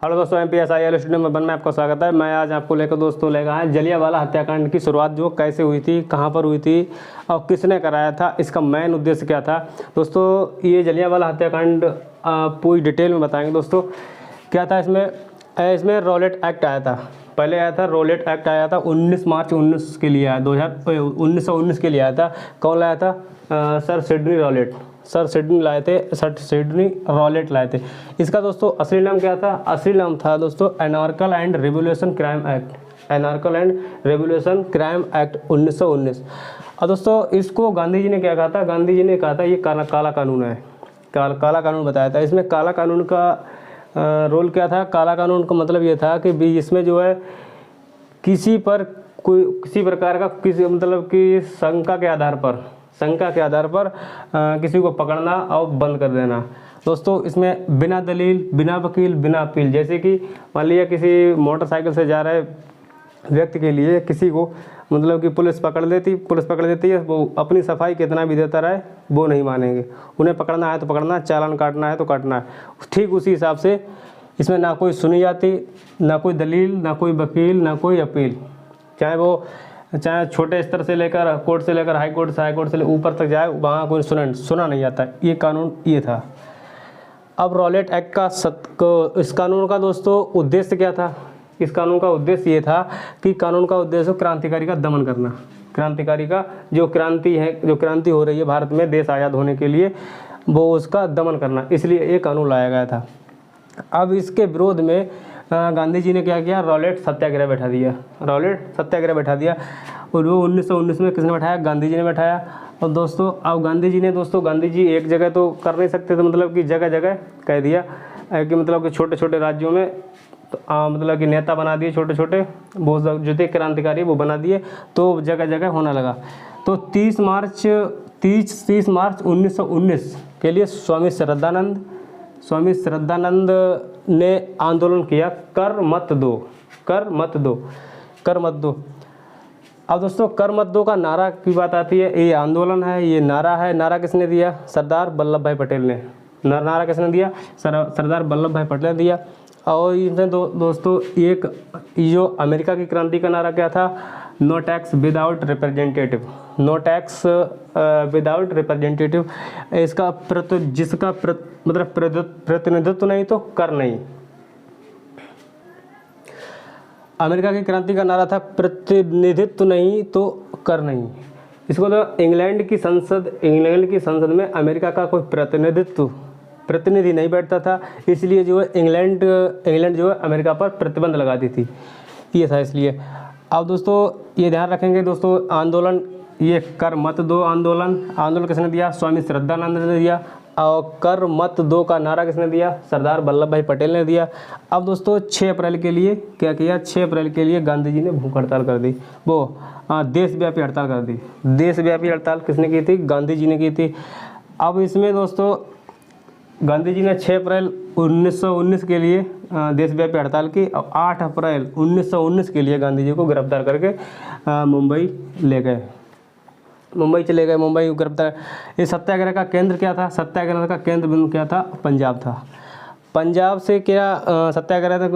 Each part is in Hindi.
हेलो दोस्तों, MPSI स्टूडेंट में आपका स्वागत है। मैं आज आपको लेकर लेकर आया जलियांवाला हत्याकांड की शुरुआत जो कैसे हुई थी, कहां पर हुई थी और किसने कराया था, इसका मेन उद्देश्य क्या था। दोस्तों ये जलियांवाला हत्याकांड पूरी डिटेल में बताएंगे। दोस्तों क्या था इसमें रॉलेट एक्ट आया था। पहले आया था रॉलेट एक्ट आया था 19 मार्च 19 के लिए आया, 1919 के लिए आया था। कौन लाया था? सर सिडनी रॉलेट लाए थे। इसका दोस्तों असली नाम क्या था? असली नाम था दोस्तों anarchical and revolution crime act, anarchical and revolution crime act 1919। और दोस्तों इसको गांधी जी ने क्या कहा था? गांधी जी ने कहा था ये काला कानून है, काला कानून बताया था। इसमें काला कानून का रोल क्या था? काला कानून का मतलब ये था कि इसमें जो है किसी प्रकार का मतलब कि शंका के आधार पर किसी को पकड़ना और बंद कर देना। दोस्तों इसमें बिना दलील, बिना वकील, बिना अपील, जैसे कि मान लिया किसी मोटरसाइकिल से जा रहे व्यक्ति के लिए किसी को मतलब कि पुलिस पकड़ लेती है, वो अपनी सफाई कितना भी देता रहे वो नहीं मानेंगे। उन्हें पकड़ना है तो पकड़ना, चालान काटना है तो काटना है। ठीक उसी हिसाब से इसमें ना कोई सुनी जाती, ना कोई दलील, ना कोई वकील, ना कोई अपील। चाहे छोटे स्तर से लेकर कोर्ट से लेकर हाई कोर्ट से ऊपर तक जाए, वहाँ कोई सुना नहीं जाता। ये कानून ये था। अब रॉलेट एक्ट इस कानून का दोस्तों उद्देश्य क्या था? इस कानून का उद्देश्य ये था कि कानून का उद्देश्य क्रांतिकारी का दमन करना। क्रांतिकारी का जो क्रांति हो रही है भारत में देश आज़ाद होने के लिए, वो उसका दमन करना, इसलिए ये कानून लाया गया था। अब इसके विरोध में गांधी जी ने क्या किया? रॉलेट सत्याग्रह बैठा दिया। और वो 1919 में किसने बैठाया? गांधी जी ने बैठाया। और दोस्तों अब गांधी जी एक जगह तो कर नहीं सकते थे, मतलब कि जगह जगह कह दिया कि मतलब कि छोटे छोटे राज्यों में तो मतलब कि नेता बना दिए, छोटे छोटे वो जो थे क्रांतिकारी वो बना दिए, तो जगह जगह होने लगा। तो 30 मार्च 1919 के लिए स्वामी श्रद्धानंद ने आंदोलन किया, कर मत दो। अब दोस्तों कर मत दो का नारा की बात आती है, ये आंदोलन है, ये नारा है। नारा किसने दिया? सरदार वल्लभ भाई पटेल ने। नारा किसने दिया? सरदार वल्लभ भाई पटेल ने दिया। और इसमें दोस्तों एक जो अमेरिका की क्रांति का नारा क्या था? नो टैक्स विदाउट रिप्रेजेंटेटिव, इसका मतलब प्रतिनिधित्व नहीं तो कर नहीं। अमेरिका की क्रांति का नारा था प्रतिनिधित्व नहीं तो कर नहीं। इसको तो इंग्लैंड की संसद में अमेरिका का कोई प्रतिनिधि नहीं बैठता था, इसलिए जो है इंग्लैंड जो है अमेरिका पर प्रतिबंध लगाती थी, ये था इसलिए। अब दोस्तों ये ध्यान रखेंगे दोस्तों, आंदोलन ये कर मत दो आंदोलन किसने दिया? स्वामी श्रद्धानंद ने दिया। और कर मत दो का नारा किसने दिया? सरदार वल्लभ भाई पटेल ने दिया। अब दोस्तों 6 अप्रैल के लिए क्या किया? 6 अप्रैल के लिए गांधी जी ने भूख हड़ताल कर दी, वो देशव्यापी हड़ताल कर दी। देशव्यापी हड़ताल किसने की थी? गांधी जी ने की थी। अब इसमें दोस्तों गांधी जी ने 6 अप्रैल 1919 के लिए देशव्यापी हड़ताल की और 8 अप्रैल 1919 के लिए गांधी जी को गिरफ्तार करके मुंबई चले गए। मुंबई गिरफ्तार। इस सत्याग्रह का केंद्र क्या था? सत्याग्रह का केंद्र बिंदु क्या था? पंजाब था। पंजाब से क्या सत्याग्रह था?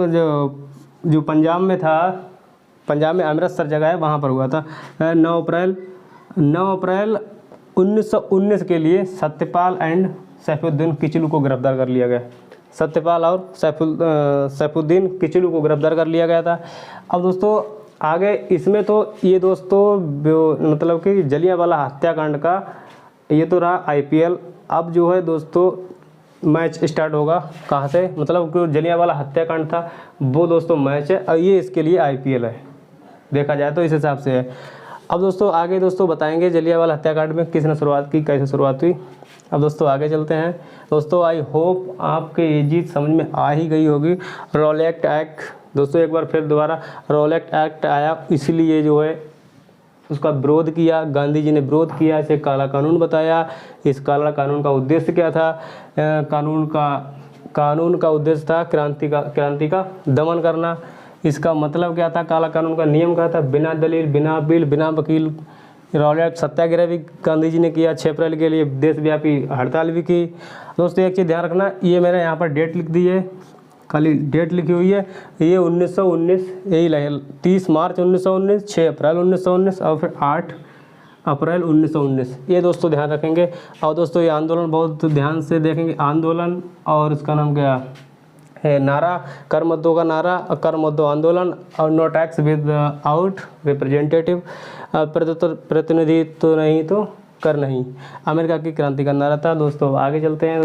जो पंजाब में था, पंजाब में अमृतसर जगह है, वहाँ पर हुआ था। 9 अप्रैल 1919 के लिए सत्यपाल एंड सैफुद्दीन किचलू को गिरफ्तार कर लिया गया। सत्यपाल और सैफुद्दीन किचलू को गिरफ्तार कर लिया गया था। अब दोस्तों आगे इसमें तो ये दोस्तों मतलब कि जलियांवाला हत्याकांड का ये तो रहा IPL। अब जो है दोस्तों मैच स्टार्ट होगा कहाँ से? मतलब कि जलियांवाला हत्याकांड था वो दोस्तों मैच है, और ये इसके लिए IPL है, देखा जाए तो इस हिसाब से है। अब दोस्तों आगे दोस्तों बताएंगे जलियांवाला हत्याकांड में किसने शुरुआत की, कैसे शुरुआत हुई। अब दोस्तों आगे चलते हैं। दोस्तों आई होप आपके ये चीज़ समझ में आ ही गई होगी। रॉलेट एक्ट दोस्तों एक बार फिर दोबारा रॉलेट एक्ट आया, इसलिए जो है उसका विरोध किया, गांधी जी ने विरोध किया, इसे काला कानून बताया। इस काला कानून का उद्देश्य क्या था? कानून का उद्देश्य था क्रांति का दमन करना। इसका मतलब क्या था? काला कानून का नियम क्या था? बिना दलील, बिना अपील, बिना वकील रॉलेट सत्याग्रह भी गांधी जी ने किया। 6 अप्रैल के लिए देशव्यापी हड़ताल भी की। दोस्तों एक चीज़ ध्यान रखना, ये मैंने यहाँ पर डेट लिख दी है, खाली डेट लिखी हुई है, ये 1919 यही लगे, 30 मार्च 1919, 6 अप्रैल 1919 और फिर 8 अप्रैल 1919, ये दोस्तों ध्यान रखेंगे। और दोस्तों ये आंदोलन बहुत ध्यान से देखेंगे, आंदोलन और इसका नाम क्या है, नारा कर मत दो का नारा, कर मत दो आंदोलन, और no tax without representative, प्रतिनिधित्व तो नहीं तो कर नहीं, अमेरिका की क्रांति का नारा था। दोस्तों आगे चलते हैं।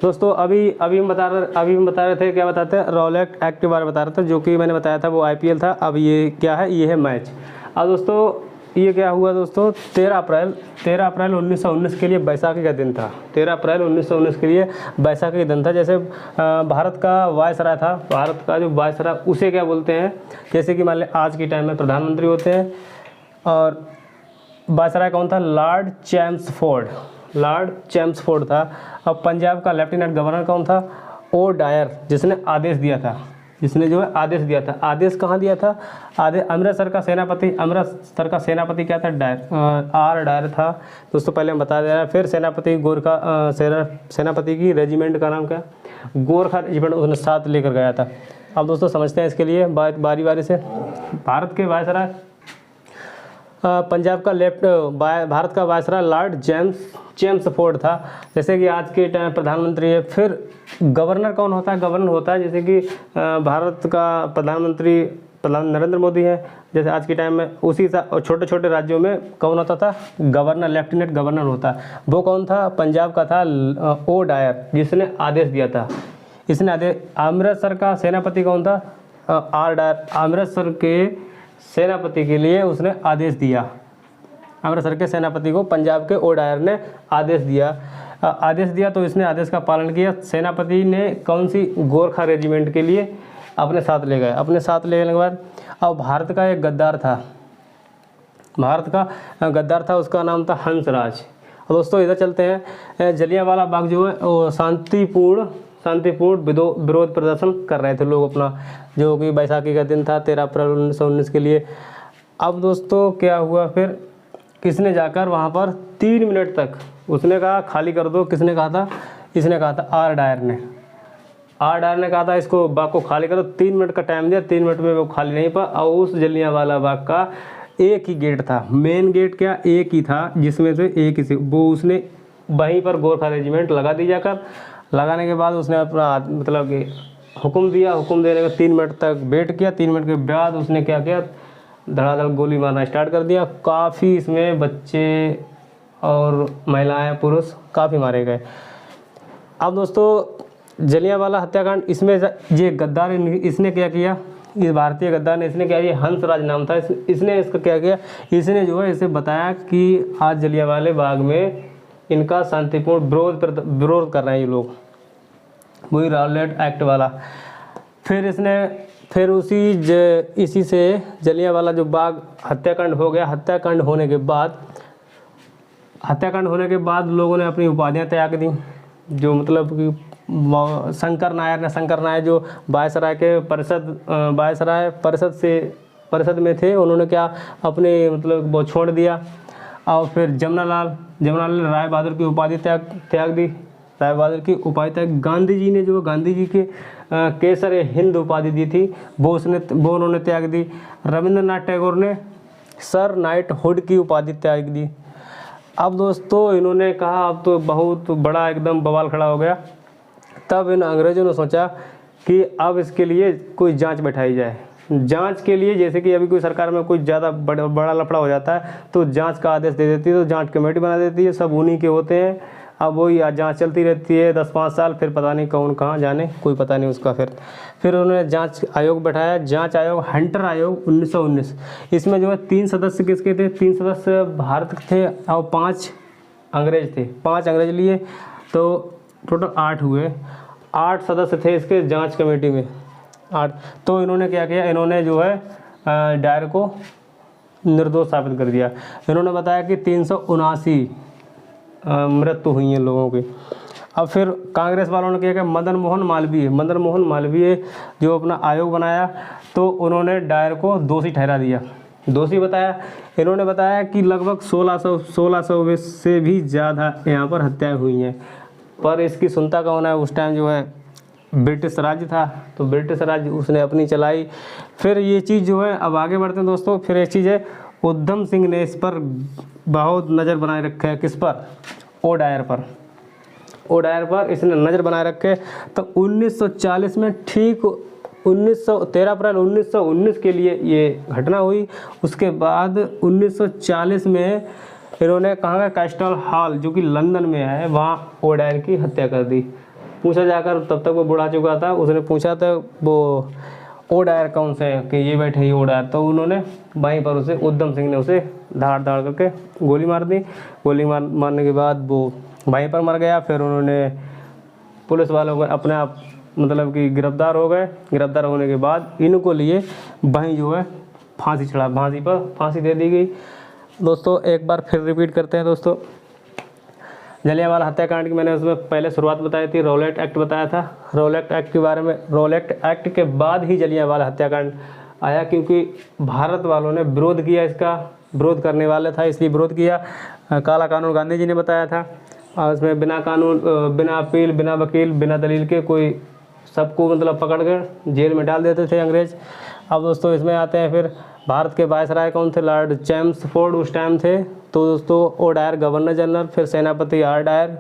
दोस्तों अभी हम बता रहे थे, क्या बताते हैं, रॉलेट एक्ट के बारे में बता रहा था, जो कि मैंने बताया था वो IPL था। अब ये क्या है, ये है मैच। अब दोस्तों ये क्या हुआ दोस्तों, 13 अप्रैल 1919 के लिए बैसाखी का दिन था। 13 अप्रैल 1919 के लिए बैसाखी का दिन था। जैसे भारत का वायसराय था, भारत का जो वायसराय उसे क्या बोलते हैं, जैसे कि मान लें आज के टाइम में प्रधानमंत्री होते हैं, और वायसराय कौन था, लॉर्ड चैम्सफोर्ड था। अब पंजाब का लेफ्टिनेंट गवर्नर कौन था, ओ डायर, जिसने आदेश दिया था, आदेश कहाँ दिया था, अमृतसर का सेनापति क्या था, आर डायर था। दोस्तों पहले हम बता दे रहे हैं। फिर सेनापति की रेजिमेंट का नाम क्या, गोरखा रेजिमेंट, उसने साथ लेकर गया था। अब दोस्तों समझते हैं इसके लिए बारी बारी से। भारत के वायसराय भारत का वायसराय लॉर्ड चैम्सफोर्ड था, जैसे कि आज के टाइम प्रधानमंत्री है। फिर गवर्नर कौन होता है, गवर्नर होता है जैसे कि भारत का प्रधानमंत्री नरेंद्र मोदी है, जैसे आज के टाइम में। उसी छोटे छोटे राज्यों में कौन होता था, गवर्नर, लेफ्टिनेंट गवर्नर होता है। वो कौन था, पंजाब का था ओ डायर, जिसने आदेश दिया था। अमृतसर का सेनापति कौन था, आर डायर, अमृतसर के सेनापति के लिए उसने आदेश दिया। अमृतसर के सेनापति को पंजाब के ओ डायर ने आदेश दिया, तो इसने आदेश का पालन किया। सेनापति ने कौन सी, गोरखा रेजिमेंट के लिए अपने साथ ले गए। के बाद अब भारत का एक गद्दार था, उसका नाम था हंसराज। दोस्तों इधर चलते हैं। जलियांवाला बाग जो है वो शांतिपूर्ण विरोध प्रदर्शन कर रहे थे लोग अपना, जो कि बैसाखी का दिन था 13 अप्रैल 1919 के लिए। अब दोस्तों क्या हुआ, फिर किसने जाकर वहाँ पर 3 मिनट तक उसने कहा खाली कर दो। किसने कहा था, इसने कहा था आर डायर ने कहा था इसको बाग को खाली करो। 3 मिनट का टाइम दिया, 3 मिनट में वो खाली नहीं पा। और उस जलियांवाला बाग का एक ही गेट था, मेन गेट क्या एक ही था, जिसमें से एक ही वो उसने वहीं पर गोरखा रेजिमेंट लगा दी। लगाने के बाद उसने अपना मतलब कि हुक्म देने का 3 मिनट तक वेट किया। 3 मिनट के बाद उसने क्या किया, धड़ाधड़ गोली मारना स्टार्ट कर दिया। काफ़ी इसमें बच्चे और महिलाएं, पुरुष काफ़ी मारे गए। अब दोस्तों जलियांवाला हत्याकांड, इसमें ये गद्दार इसने क्या किया, इस भारतीय गद्दार ने इसने क्या किया, हंसराज नाम था, इसने इसका क्या किया, इसने जो है इसे बताया कि आज जलियांवाले बाग में इनका शांतिपूर्ण विरोध कर रहे हैं ये लोग, वही रॉलेट एक्ट वाला। फिर इसी से जलियांवाला जो बाग हत्याकांड हो गया। हत्याकांड होने के बाद लोगों ने अपनी उपाधियां त्याग दी, जो मतलब कि शंकर नायर जो वायसराय के परिषद में थे, उन्होंने क्या अपने मतलब वो छोड़ दिया। और फिर जमनालाल राय बहादुर की उपाधि त्याग दी। गांधी जी ने जो गांधी जी के केसर हिंद उपाधि दी थी वो उन्होंने त्याग दी। रविंद्रनाथ टैगोर ने सर नाइट हुड की उपाधि त्याग दी। अब दोस्तों इन्होंने कहा अब तो बहुत बड़ा एकदम बवाल खड़ा हो गया। तब इन अंग्रेज़ों ने सोचा कि अब इसके लिए कोई जांच बैठाई जाए। जांच के लिए जैसे कि अभी कोई सरकार में कोई ज़्यादा बड़ा लफड़ा हो जाता है तो जांच का आदेश दे देती है, तो जांच कमेटी बना देती है, सब उन्हीं के होते हैं। अब वही जांच चलती रहती है 10-5 साल, फिर पता नहीं कौन कहाँ जाने, कोई पता नहीं उसका। फिर उन्होंने जांच आयोग बैठाया, जांच आयोग हंटर आयोग 1919। इसमें जो है 3 सदस्य किसके थे, 3 सदस्य भारत थे और 5 अंग्रेज थे। 5 अंग्रेज लिए तो टोटल 8 हुए। 8 सदस्य थे इसके जांच कमेटी में, 8। तो इन्होंने क्या किया, इन्होंने जो है डायर को निर्दोष साबित कर दिया। इन्होंने बताया कि 379 मृत्यु हुई है लोगों की। अब फिर कांग्रेस वालों ने क्या किया, मदन मोहन मालवीय जो अपना आयोग बनाया, तो उन्होंने डायर को दोषी ठहरा दिया, दोषी बताया। इन्होंने बताया कि लगभग 1600 से भी ज़्यादा यहाँ पर हत्याएं हुई हैं। पर इसकी सुनता कौन है, उस टाइम जो है ब्रिटिश राज्य था, तो ब्रिटिश राज्य उसने अपनी चलाई। फिर ये चीज़ जो है, अब आगे बढ़ते हैं दोस्तों। फिर एक चीज़ है, उधम सिंह ने इस पर बहुत नज़र बनाए रखे है, किस पर, ओडायर पर। ओडायर पर इसने नज़र बनाए रखे। तो 1940 में ठीक 13 अप्रैल 1919 के लिए ये घटना हुई। उसके बाद 1940 में इन्होंने कहाँ का कैस्टल हॉल जो कि लंदन में है, वहाँ ओडायर की हत्या कर दी। पूछा जाकर, तब तक वो बुढ़ा चुका था, उसने पूछा था वो ओडायर कौन से हैं, कि ये बैठे ही ओडायर। तो उन्होंने वहीं पर उसे, उधम सिंह ने उसे धाड़ करके गोली मार दी। गोली मारने के बाद वो वहीं पर मर गया। फिर उन्होंने पुलिस वालों को अपने आप मतलब कि गिरफ्तार हो गए। गिरफ्तार होने के बाद इनको लिए वहीं जो है फांसी चढ़ा, फांसी पर फांसी दे दी गई। दोस्तों एक बार फिर रिपीट करते हैं दोस्तों, जलियांवाला हत्याकांड की मैंने उसमें पहले शुरुआत बताई थी, रॉलेट एक्ट बताया था। रॉलेट एक्ट के बारे में, रॉलेट एक्ट के बाद ही जलियांवाला हत्याकांड आया, क्योंकि भारत वालों ने विरोध किया, इसका विरोध करने वाले था इसलिए विरोध किया। काला कानून गांधी जी ने बताया था, और इसमें बिना कानून, बिना अपील, बिना वकील, बिना दलील के कोई सबको मतलब पकड़ कर जेल में डाल देते थे अंग्रेज। अब दोस्तों इसमें आते हैं फिर भारत के वायसराय कौन थे, लॉर्ड चैम्सफोर्ड उस टाइम थे। तो दोस्तों ओडायर गवर्नर जनरल, फिर सेनापति आर डायर,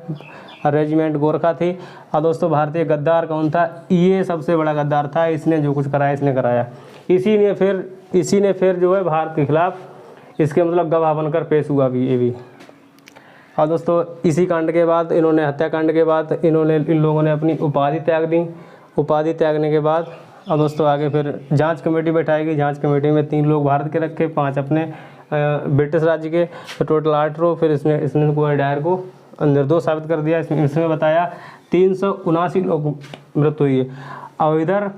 रेजिमेंट गोरखा थी। और दोस्तों भारतीय गद्दार कौन था, ये सबसे बड़ा गद्दार था, इसने जो कुछ कराया इसने कराया। इसी ने फिर जो है भारत के खिलाफ इसके मतलब गवाह बनकर पेश हुआ भी ये भी। और दोस्तों इसी कांड के बाद इन्होंने, हत्याकांड के बाद इन्होंने, इन लोगों ने अपनी उपाधि त्याग दी। उपाधि त्यागने के बाद अब दोस्तों आगे फिर जांच कमेटी बैठाई गई। जांच कमेटी में 3 लोग भारत के रखे, 5 अपने ब्रिटिश राज्य के, तो टोटल 8 लोग। फिर इसने ओडायर को निर्दोष साबित कर दिया। इसमें बताया 379 लोग मृत्यु हुई है, और इधर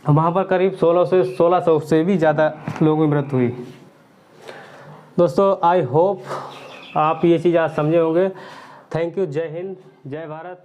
वहाँ पर करीब 1600 से भी ज़्यादा लोगों की मृत्यु हुई। दोस्तों आई होप आप ये चीज़ आज समझे होंगे। Thank you. जय हिंद, जय भारत।